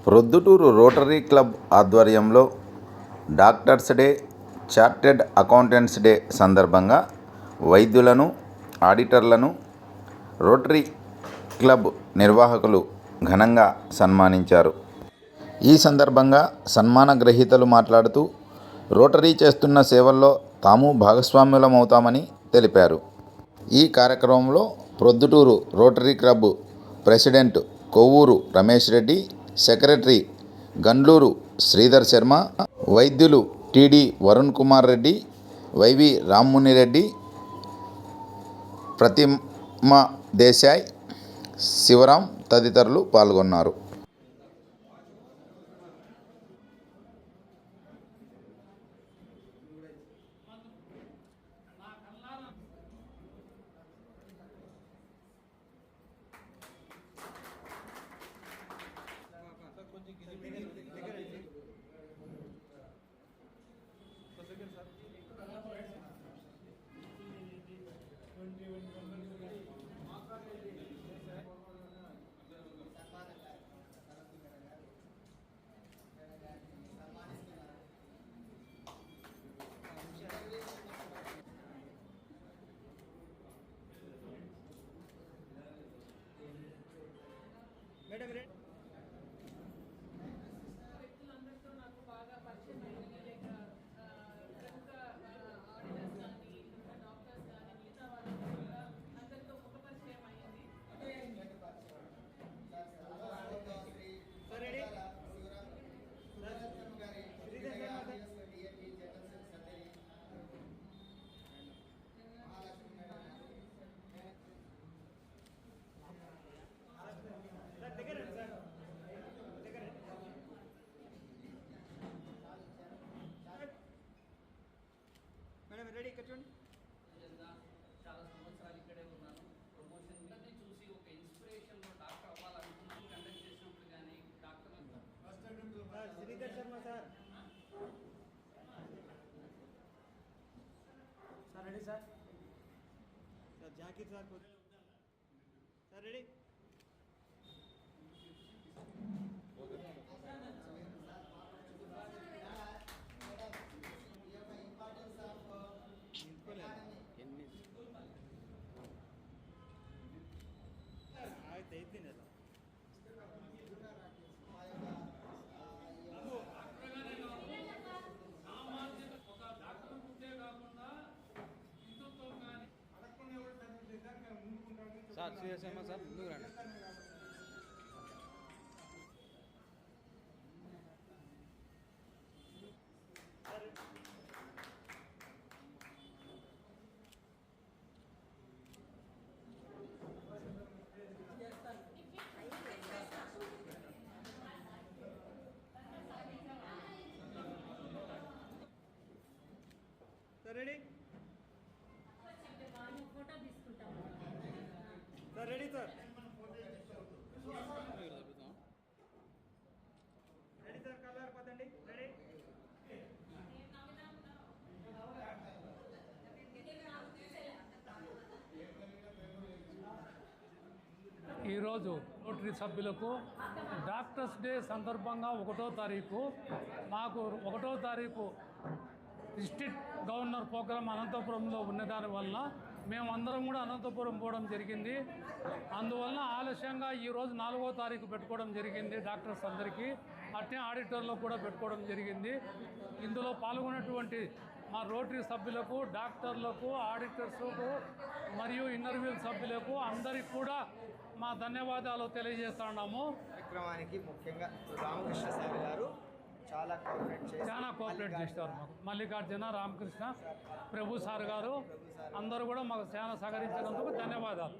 Proddatur Rotary club ఆధ్వర్యంలో doctors day, chartered accountants day సందర్భంగా వైద్యులను, ఆడిటర్లను రోటరీ క్లబ్ నిర్వాహకులు ఘనంగా సన్మానించారు. ఈ సందర్భంగా సన్మాన గ్రహీతలు మాట్లాడుతూ రోటరీ చేస్తున్న సేవల్లో తాము భాగస్వాములమవుతామని తెలిపారు. ఈ కార్యక్రమంలో Proddatur Rotary Club president Kovvuru Ramesh Reddy, secretary Gandluru Sridhar Sharma, వైద్యులు టిడి వరుణ్ కుమార్ రెడ్డి, వైవి రామ్మునిరెడ్డి, ప్రతిమ దేశాయ్, శివరాం తదితరులు పాల్గొన్నారు. వ్యక్తులందరితో నాకు బాగా పరిచయం అయింది. లైక్ ప్రముఖ ఆడిటర్స్ కానీ, డాక్టర్స్ కానీ, మిగతా వాళ్ళతో కూడా అందరితో ముఖ పరిచయం అయ్యింది. మేడం రెడీ ఇక్కడ చూడండి. చాలా సంవత్సరాలు ఇక్కడే ఉన్నాను. ప్రమోషన్ అందరినీ చూసి ఒక ఇన్స్పిరేషన్లో డాక్టర్ అవ్వాలనుకున్నాను. కండక్ట్ చేసినప్పుడు కానీ doctor Sridhar Sharma sir. Sir ready sir. Sir Zakir sir sir ready. Sir Sridhar sir ముందుకు రండి. Sir ready. Sir ready sir. Ready sir. Colour పదండి. రెడీ. ఈరోజు రోటరీ సభ్యులకు డాక్టర్స్ డే సందర్భంగా 1వ తారీఖు మాకు 1వ తారీఖు డిస్ట్రిక్ట్ గవర్నర్ ప్రోగ్రాం అనంతపురంలో ఉన్నదాని వలన మేమందరం కూడా అనంతపురం పోవడం జరిగింది. అందువలన ఆలస్యంగా ఈరోజు 4వ తారీఖు పెట్టుకోవడం జరిగింది. డాక్టర్స్ అందరికీ అట్నే ఆడిటర్లో కూడా పెట్టుకోవడం జరిగింది. ఇందులో పాల్గొన్నటువంటి మా రోటరీ సభ్యులకు, డాక్టర్లకు, ఆడిటర్స్కు మరియు ఇంటర్వ్యూ సభ్యులకు అందరికీ కూడా మా ధన్యవాదాలు తెలియజేస్తున్నాము. కార్యక్రమానికి ముఖ్యంగా రామకృష్ణ సార్ గారు చాలా కోఆపరేట్ చేస్తారు. మాకు మల్లికార్జున, రామకృష్ణ, ప్రభు సార్ గారు అందరూ కూడా మాకు చాలా సహకరించినందుకు ధన్యవాదాలు.